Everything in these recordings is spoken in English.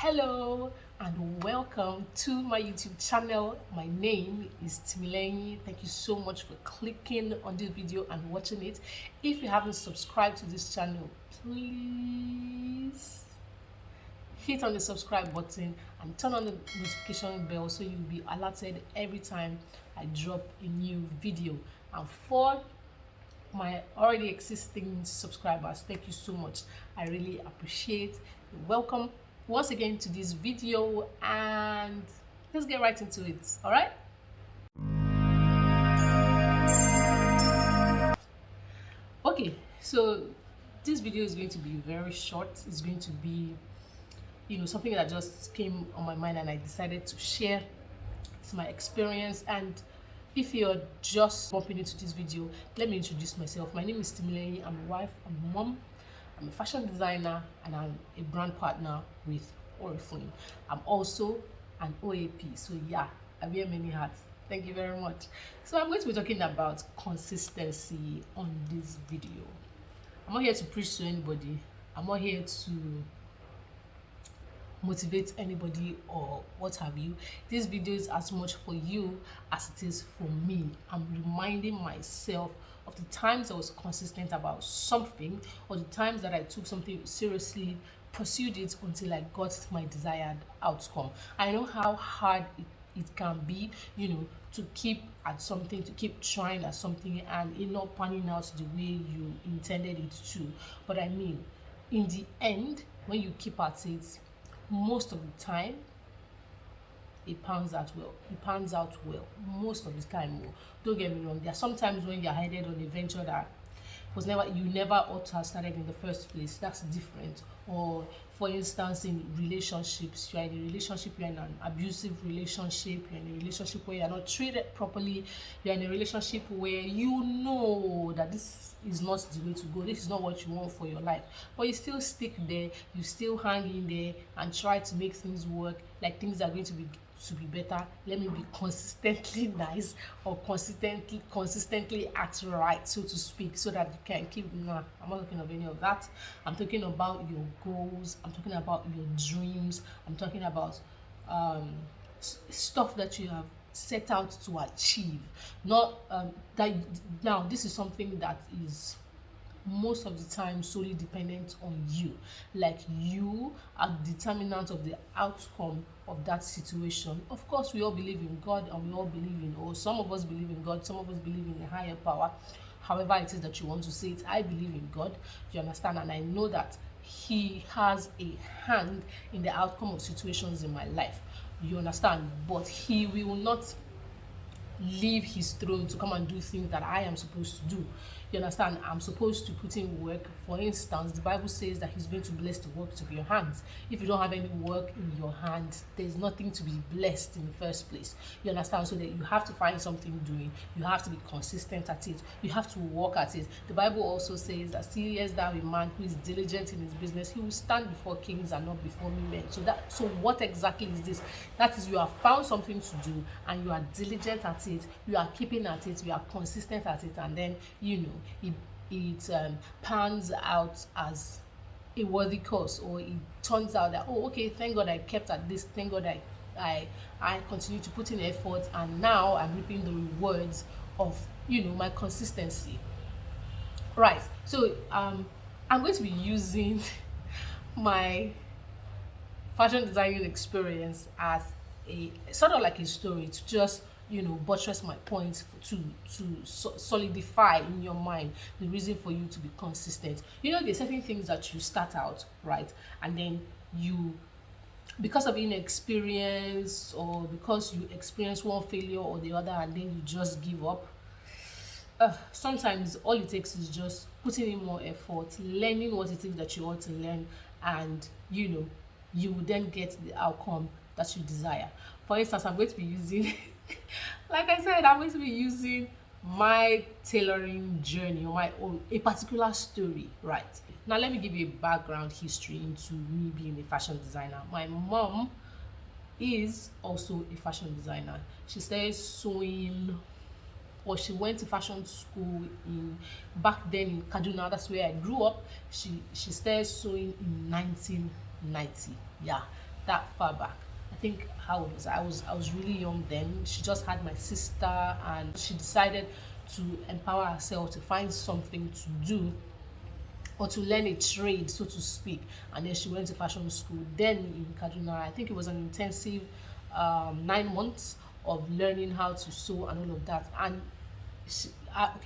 Hello and welcome to my YouTube channel. My name is Timileyin. Thank you so much for clicking on this video and watching it. If you haven't subscribed to this channel, please hit on the subscribe button and turn on the notification bell so you'll be alerted every time I drop a new video. And for my already existing subscribers, thank you so much. I really appreciate you. Welcome once again to this video, and let's get right into it. All right, okay, so this video is going to be very short. It's going to be something that just came on my mind and I decided to share. It's my experience. And if you're just bumping into this video, let me introduce myself. My name is Timileyin. I'm a wife, I'm a mom, I'm a fashion designer, and I'm a brand partner with Oriflame. I'm also an OAP, so yeah, I wear many hats. Thank you very much. So I'm going to be talking about consistency on this video. I'm not here to preach to anybody. I'm not here to motivate anybody or what have you. This video is as much for you as it is for me. I'm reminding myself of the times I was consistent about something, or the times that I took something seriously, pursued it until I got my desired outcome. I know how hard it can be, to keep at something, to keep trying at something and it not panning out the way you intended it to. But I mean, in the end, when you keep at it, most of the time it pans out well. Most of the time. Don't get me wrong, there are sometimes when you're headed on a venture that you never ought to have started in the first place. That's different. Or for instance, in relationships, you're in a relationship, you're in an abusive relationship, you're in a relationship where you're not treated properly, you're in a relationship where you know that this is not the way to go, this is not what you want for your life, but you still stick there, you still hang in there and try to make things work, like things are going to be better. Let me be consistently nice, or consistently act right, so to speak, so that you can keep. Nah, I'm not talking of any of that. I'm talking about your goals, I'm talking about your dreams, I'm talking about stuff that you have set out to achieve. Not that now this is something that is most of the time solely dependent on you. Like, you are the determinant of the outcome of that situation. Of course, we all believe in God, and we all believe in, or some of us believe in God, some of us believe in a higher power. However it is that you want to say it, I believe in God, you understand, and I know that He has a hand in the outcome of situations in my life, you understand. But He will not leave His throne to come and do things that I am supposed to do. You understand? I'm supposed to put in work. For instance, the Bible says that He's going to bless the works of your hands. If you don't have any work in your hand, there's nothing to be blessed in the first place. You understand? So that you have to find something doing. You have to be consistent at it. You have to work at it. The Bible also says that, see, yes, thou a man who is diligent in his business, he will stand before kings and not before men. So what exactly is this? That is, you have found something to do and you are diligent at it, you are keeping at it, you are consistent at it, and then it pans out as a worthy cause, or it turns out that, oh, okay, thank God I kept at this, thank God I continue to put in effort, and now I'm reaping the rewards of my consistency. Right. So I'm going to be using my fashion designing experience as a sort of like a story to just buttress my points, to solidify in your mind the reason for you to be consistent. There's certain things that you start out, right, and then you, because of inexperience, or because you experience one failure or the other, and then you just give up. Sometimes all it takes is just putting in more effort, learning what it is that you want to learn, and you will then get the outcome that you desire. For instance, I'm going to be using like I said, I'm going to be using my tailoring journey, or my own, a particular story. Right now, let me give you a background history into me being a fashion designer. My mom is also a fashion designer. She started sewing, or she went to fashion school back then in Kaduna. That's where I grew up. She started sewing in 1990. Yeah, that far back. I think how old was I? I was really young then. She just had my sister, and she decided to empower herself to find something to do or to learn a trade, so to speak. And then she went to fashion school. Then in Kaduna, I think it was an intensive 9 months of learning how to sew and all of that. And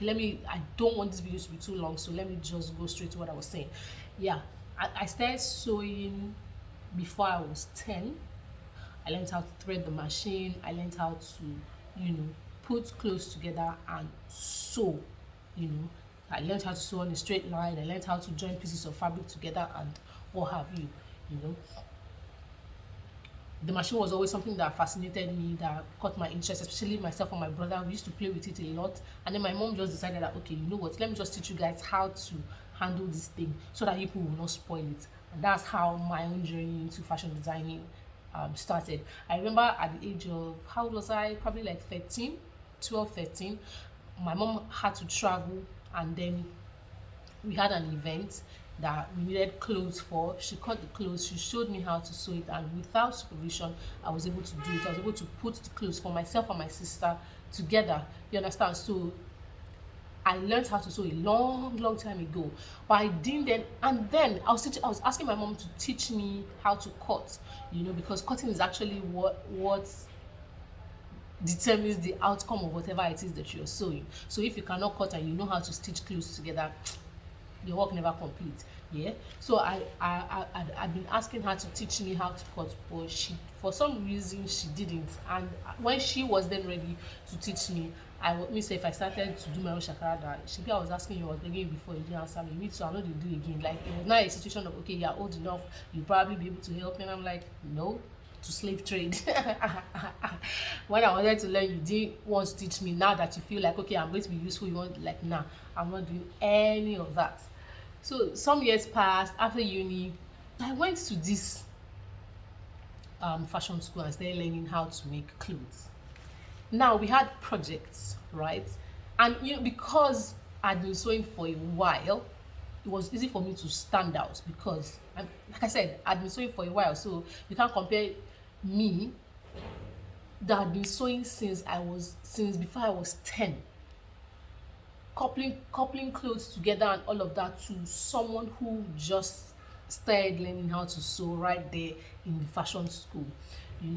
okay, I don't want this video to be too long, so let me just go straight to what I was saying. Yeah, I started sewing before I was 10. I learned how to thread the machine. I learned how to, put clothes together and sew, you know. I learned how to sew on a straight line. I learned how to join pieces of fabric together and what have you, you know. The machine was always something that fascinated me, that caught my interest, especially myself and my brother. We used to play with it a lot. And then my mom just decided that, okay, you know what, let me just teach you guys how to handle this thing so that you people will not spoil it. And that's how my own journey into fashion designing started. I remember at the age of, how old was I? Probably like 13, 12, 13. My mom had to travel, and then we had an event that we needed clothes for. She cut the clothes, she showed me how to sew it, and without supervision, I was able to do it. I was able to put the clothes for myself and my sister together. You understand? So I learned how to sew a long, long time ago, but I didn't then. And then I was asking my mom to teach me how to cut, because cutting is actually what determines the outcome of whatever it is that you're sewing. So if you cannot cut and you know how to stitch clothes together, your work never complete. Yeah. So I've been asking her to teach me how to cut, but for some reason she didn't. And when she was then ready to teach me, say if I started to do my own shakara, I was asking you, I was begging you before, you didn't answer me. Me too, I'm not going to do it again. Like, it was not a situation of, okay, you're old enough, you'll probably be able to help me. And I'm like, no, to slave trade. When I wanted to learn, you didn't want to teach me. Now that you feel like, okay, I'm going to be useful, you want, like, nah, I'm not doing any of that. So some years passed. After uni, I went to this fashion school and started learning how to make clothes. Now we had projects, right? And because I'd been sewing for a while, it was easy for me to stand out because, like I said, I'd been sewing for a while. So you can't compare me that had been sewing since before I was 10, coupling clothes together and all of that, to someone who just started learning how to sew right there in the fashion school.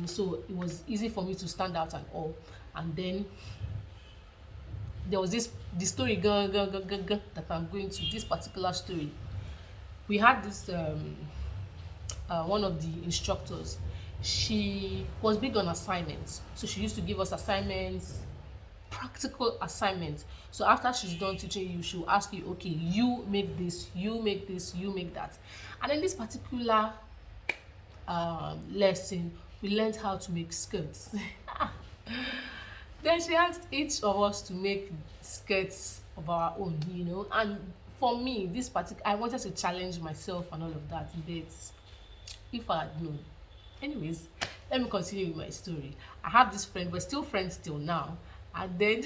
So it was easy for me to stand out and all. And then there was the story that I'm going to, this particular story. We had this one of the instructors. She was big on assignments, so she used to give us assignments, practical assignments. So after she's done teaching you, she'll ask you, okay, you make this, you make this, you make that. And in this particular lesson, we learned how to make skirts. Then she asked each of us to make skirts of our own, and for me, I wanted to challenge myself and all of that, but if I had known. Anyways, let me continue with my story. I have this friend, we're still friends till now, and then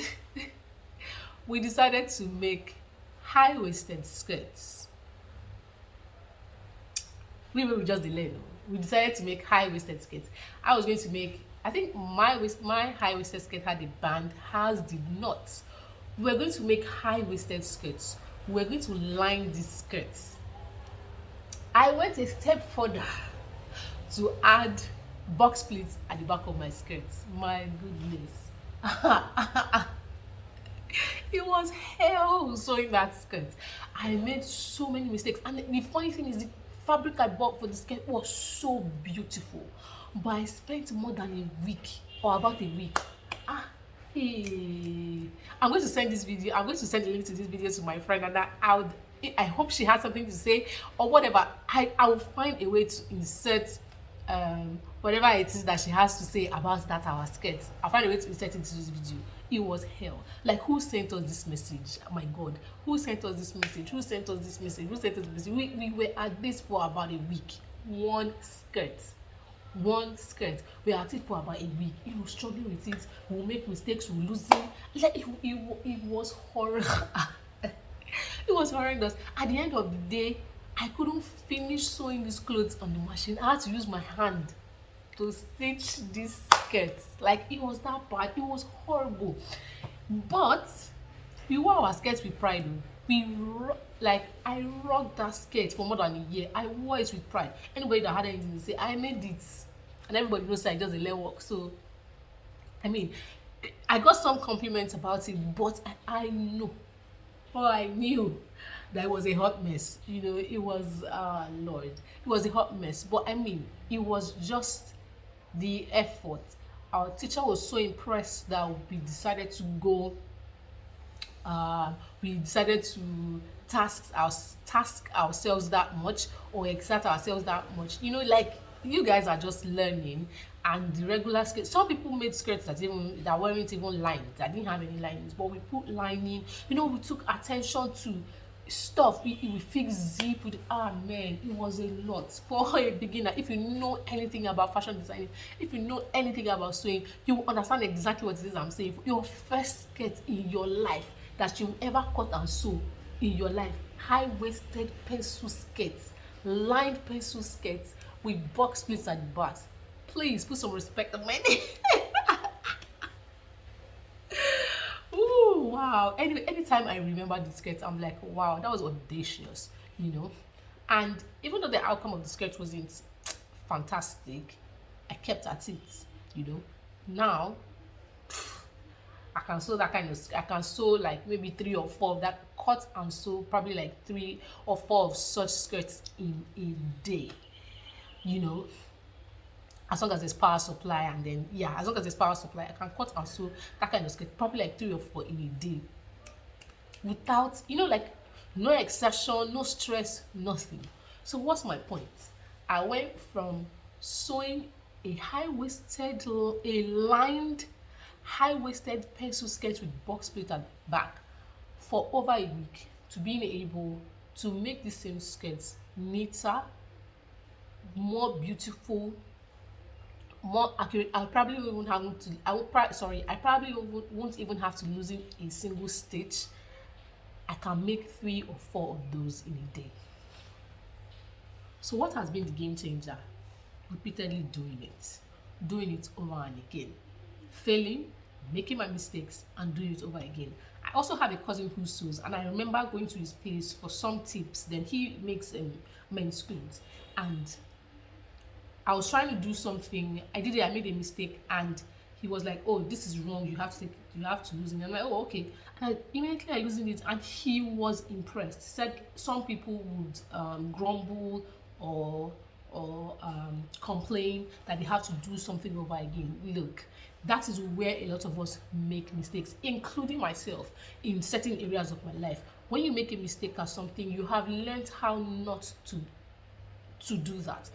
we decided to make high-waisted skirts. We just delayed. We decided to make high-waisted skirts. I was going to make, I think my high-waisted skirt had a band, hers did not. We were going to make high-waisted skirts. We were going to line these skirts. I went a step further to add box pleats at the back of my skirts. My goodness. It was hell sewing that skirt. I made so many mistakes, and the funny thing is, the fabric I bought for the skirt was so beautiful, but I spent more than a week, or about a week. I'm going to send this video, I'm going to send a link to this video to my friend, and I hope she has something to say or whatever. I will find a way to insert whatever it is that she has to say about that our skirt. I'll find a way to insert it into this video. It was hell. Like, who sent us this message? Oh my God, who sent us this message? Who sent us this message? Who sent us this message? We were at this for about a week. One skirt. We are at it for about a week. Struggling with it. We'll make mistakes, we'll lose it. Like, it was horrible. It was horrendous. At the end of the day, I couldn't finish sewing these clothes on the machine. I had to use my hand to stitch this skirt. Like, it was that bad. It was horrible. But we wore our skirts with pride. Oh. Like, I rocked that skirt for more than a year. I wore it with pride. Anybody that had anything to say, I made it, and everybody knows I just a let work. So, I mean, I got some compliments about it, but I know, or I knew that it was a hot mess. You know, it was, Lord, it was a hot mess. But I mean, it was just the effort. Our teacher was so impressed that we decided to go. We decided to task ourselves that much, or exert ourselves that much. You know, like, you guys are just learning, and the regular skirt. Some people made skirts that weren't even lined, that didn't have any linings, but we put lining. You know, we took attention to stuff. We fixed zip with, man, it was a lot for a beginner. If you know anything about fashion designing, if you know anything about sewing, you will understand exactly what it is I'm saying. Your first skirt in your life that you ever cut and sew in your life, high-waisted pencil skirts, lined pencil skirts with box splits at the back. Please put some respect on my name. Ooh, wow. Anyway, anytime I remember the skirt, I'm like, wow, that was audacious, you know. And even though the outcome of the skirt wasn't fantastic, I kept at it, you know. Now, I can sew that kind of, I can sew like maybe 3 or 4 of that, cut and sew probably like 3 or 4 of such skirts in a day, you know, as long as there's power supply. And then, yeah, as long as there's power supply, I can cut and sew that kind of skirt probably like 3 or 4 in a day, without, you know, like, no exception, no stress, nothing. So what's my point? I went from sewing a high-waisted, a lined high-waisted pencil skirt with box split at the back for over a week, to being able to make the same skirts neater, more beautiful, more accurate. I probably won't have to. I probably won't even have to loosen a single stitch. I can make 3 or 4 of those in a day. So what has been the game changer? Repeatedly doing it over and again, failing, making my mistakes, and doing it over again. I also have a cousin who sews, and I remember going to his place for some tips. Then he makes men's clothes, and I was trying to do something. I made a mistake, and he was like, "Oh, this is wrong. You have to loosen it." I'm like, "Oh, okay." And immediately I loosened it, and he was impressed. He said some people would grumble or complain that they have to do something over again. Look, that is where a lot of us make mistakes, including myself, in certain areas of my life. When you make a mistake at something, you have learned how not to do that.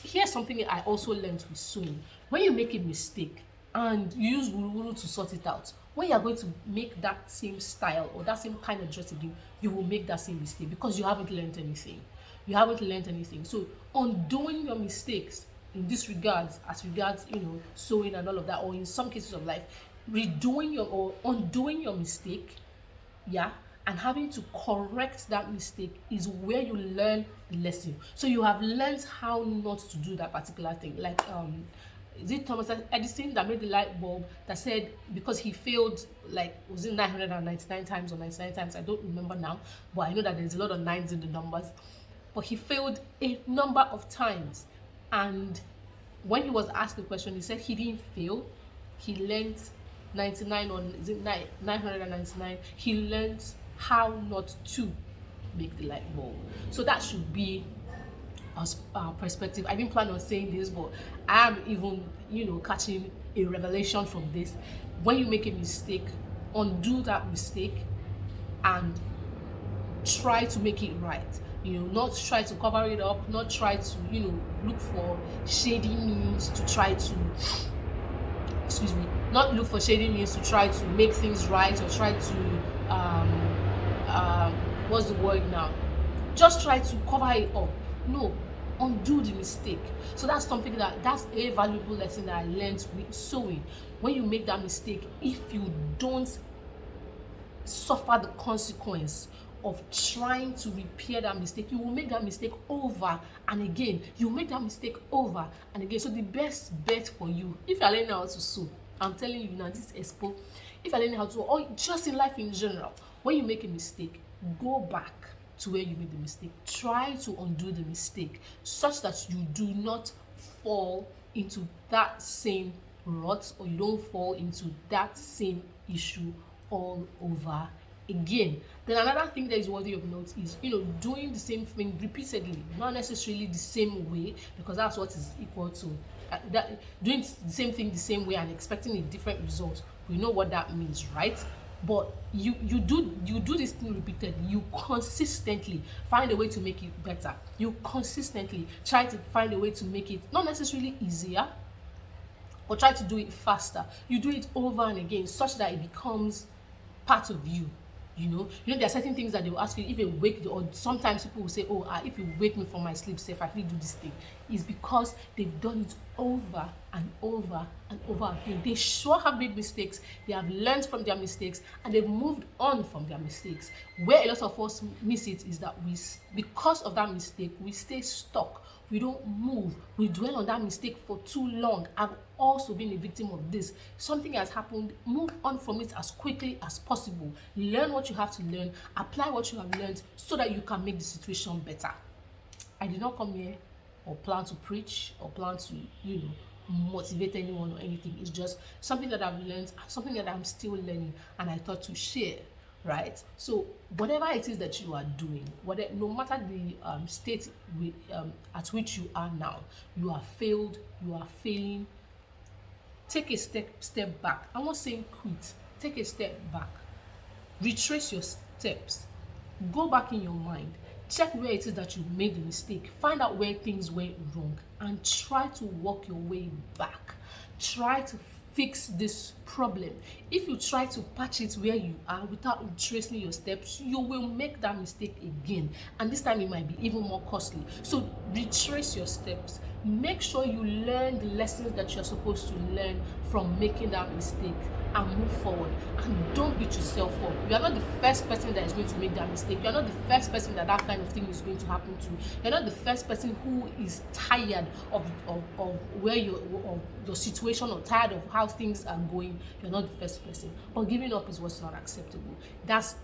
Here's something I also learned with sewing. When you make a mistake and you use wuru to sort it out, when you are going to make that same style or that same kind of dress again, you will make that same mistake because you haven't learned anything. So undoing your mistakes in this regards, as regards, you know, sewing and all of that, or in some cases of life, undoing your mistake, yeah, and having to correct that mistake is where you learn the lesson. So you have learned how not to do that particular thing. Like, is it Thomas Edison that made the light bulb, that said because he failed, like, was it 999 times or 99 times? I don't remember now, but I know that there's a lot of 9s in the numbers. But he failed a number of times, and when he was asked the question, he said he didn't fail. He learned 99 or is it 999. He learned how not to make the light bulb. So that should be our perspective. I didn't plan on saying this, but I am even, you know, catching a revelation from this. When you make a mistake, undo that mistake and try to make it right. You know, not try to cover it up, not try to, you know, look for shady means to try to, not look for shady means to try to make things right, or try to, what's the word now? Just try to cover it up. No, undo the mistake. So that's something that's a valuable lesson that I learned with sewing. When you make that mistake, if you don't suffer the consequence of trying to repair that mistake, you will make that mistake over and again. You will make that mistake over and again. So the best bet for you, if you're learning how to sew, I'm telling you now, this expo, if you're learning how to, or just in life in general, when you make a mistake, go back to where you made the mistake. Try to undo the mistake such that you do not fall into that same rut, or you don't fall into that same issue all over again. Then another thing that is worthy of note is, doing the same thing repeatedly, not necessarily the same way, because that's what is equal to doing the same thing the same way and expecting a different result. We know what that means, right? But you do this thing repeatedly. You consistently find a way to make it better. You consistently try to find a way to make it not necessarily easier, or try to do it faster. You do it over and again such that it becomes part of you. There are certain things that they will ask you if you wake, or sometimes people will say, if you wake me from my sleep, say if I really do this thing. It's because they've done it over and over and over again. They sure have made mistakes, they have learned from their mistakes, and they've moved on from their mistakes. Where a lot of us miss it is that because of that mistake, we stay stuck. We don't move. We dwell on that mistake for too long. I've also been a victim of this. Something has happened, move on from it as quickly as possible. Learn what you have to learn, apply what you have learned so that you can make the situation better. I did not come here or plan to preach or plan to, motivate anyone or anything. It's just something that I've learned, something that I'm still learning, and I thought to share. Right? So whatever it is that you are doing, no matter the state at which you are now, you are failed, you are failing, take a step back. I'm not saying quit. Take a step back. Retrace your steps. Go back in your mind. Check where it is that you made the mistake. Find out where things went wrong and try to work your way back. Try to fix this problem. If you try to patch it where you are without retracing your steps, you will make that mistake again, and this time it might be even more costly. So retrace your steps. Make sure you learn the lessons that you're supposed to learn from making that mistake and move forward. And don't beat yourself up. You are not the first person that is going to make that mistake. You are not the first person that kind of thing is going to happen to. You're not the first person who is tired of where of your situation, or tired of how things are going. You're not the first person. But giving up is what's not acceptable. That's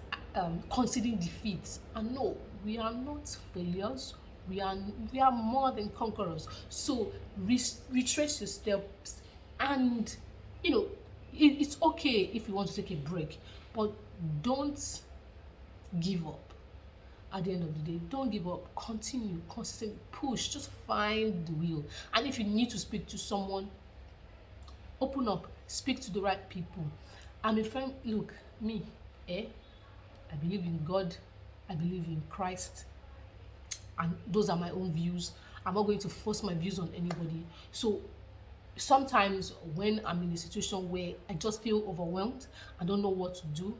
conceding defeat. And no, we are not failures. We are more than conquerors. So retrace your steps, and it's okay if you want to take a break, but don't give up. At the end of the day, don't give up. Continue, consistently push. Just find the will. And if you need to speak to someone, open up, speak to the right people. I'm a friend. Look, me, I believe in God, I believe in Christ, and those are my own views. I'm not going to force my views on anybody. So sometimes when I'm in a situation where I just feel overwhelmed, I don't know what to do,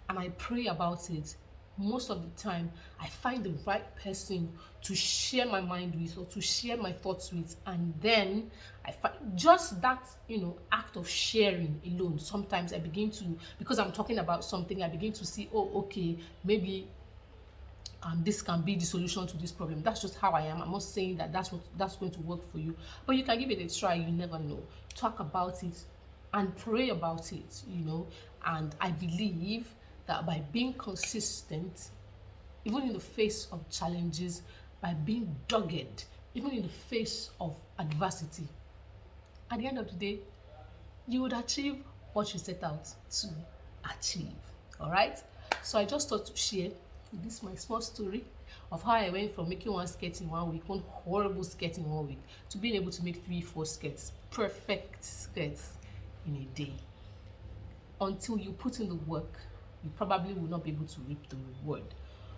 and I pray about it, most of the time I find the right person to share my mind with, or to share my thoughts with, and then I find just that act of sharing alone, sometimes I begin to, because I'm talking about something, I begin to see, okay, maybe this can be the solution to this problem. That's just how I am. I'm not saying that that's going to work for you, but you can give it a try. You never know. Talk about it and pray about it, and I believe that by being consistent, even in the face of challenges, by being dogged, even in the face of adversity, at the end of the day, you would achieve what you set out to achieve. All right? So I just thought to share this my small story of how I went from making one skirt in 1 week, one horrible skirt in 1 week, to being able to make 3-4 skirts, perfect skirts in a day. Until you put in the work, you probably will not be able to reap the reward.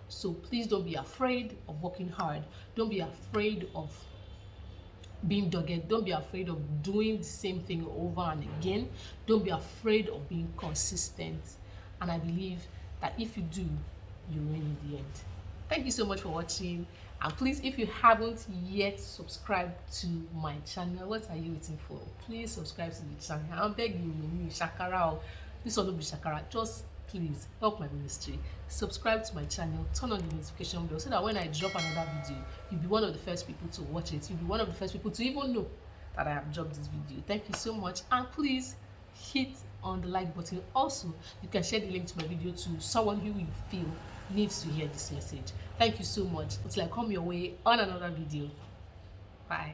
So please don't be afraid of working hard. Don't be afraid of being dogged. Don't be afraid of doing the same thing over and again. Don't be afraid of being consistent. And I believe that if you do, you win in the end. Thank you so much for watching, and please, if you haven't yet subscribed to my channel, what are you waiting for? Please subscribe to the channel. I'm begging you, Shakara. This will not be Shakara. Just please help my ministry. Subscribe to my channel, turn on the notification bell so that when I drop another video, you'll be one of the first people to watch it. You'll be one of the first people to even know that I have dropped this video. Thank you so much, and please hit on the like button. Also, you can share the link to my video to someone who you feel needs to hear this message. Thank you so much. Until I come your way on another video. Bye.